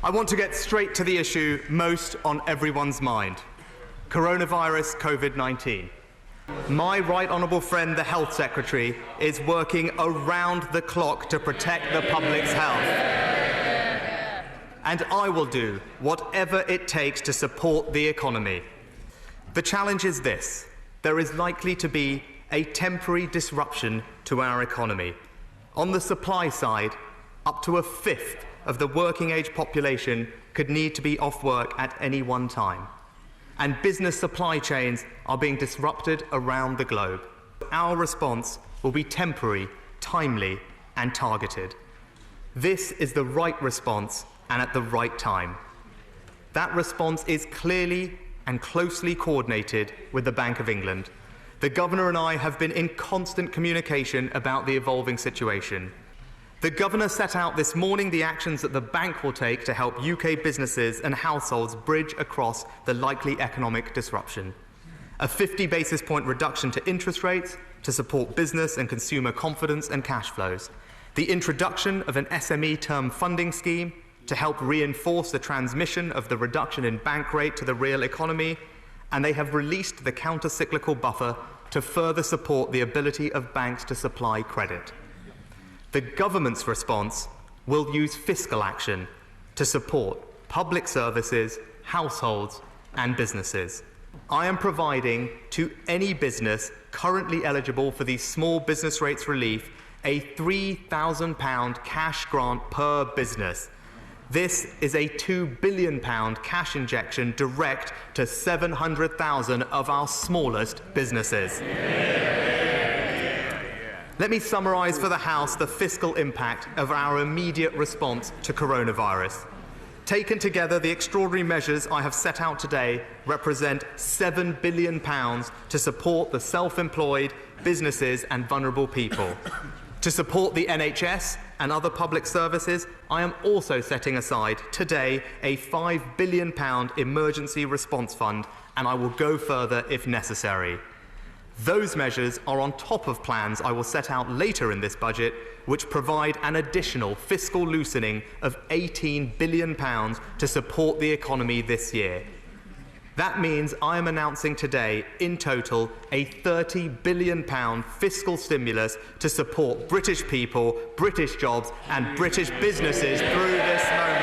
I want to get straight to the issue most on everyone's mind: coronavirus COVID-19. My right honourable friend, the Health Secretary, is working around the clock to protect the public's health. And I will do whatever it takes to support the economy. The challenge is this: there is likely to be a temporary disruption to our economy. On the supply side, up to a fifth of the working-age population could need to be off work at any one time. And business supply chains are being disrupted around the globe. Our response will be temporary, timely, and targeted. This is the right response and at the right time. That response is clearly and closely coordinated with the Bank of England. The Governor and I have been in constant communication about the evolving situation. The Governor set out this morning the actions that the bank will take to help UK businesses and households bridge across the likely economic disruption. A 50 basis point reduction to interest rates to support business and consumer confidence and cash flows. The introduction of an SME term funding scheme to help reinforce the transmission of the reduction in bank rate to the real economy. And they have released the counter-cyclical buffer to further support the ability of banks to supply credit. The government's response will use fiscal action to support public services, households, and businesses. I am providing to any business currently eligible for the small business rates relief a £3,000 cash grant per business. This is a £2 billion cash injection direct to 700,000 of our smallest businesses. Let me summarise for the House the fiscal impact of our immediate response to coronavirus. Taken together, the extraordinary measures I have set out today represent £7 billion to support the self-employed, businesses and vulnerable people. To support the NHS and other public services, I am also setting aside today a £5 billion emergency response fund, and I will go further if necessary. Those measures are on top of plans I will set out later in this budget, which provide an additional fiscal loosening of £18 billion to support the economy this year. That means I am announcing today, in total, a £30 billion fiscal stimulus to support British people, British jobs and British businesses through this moment.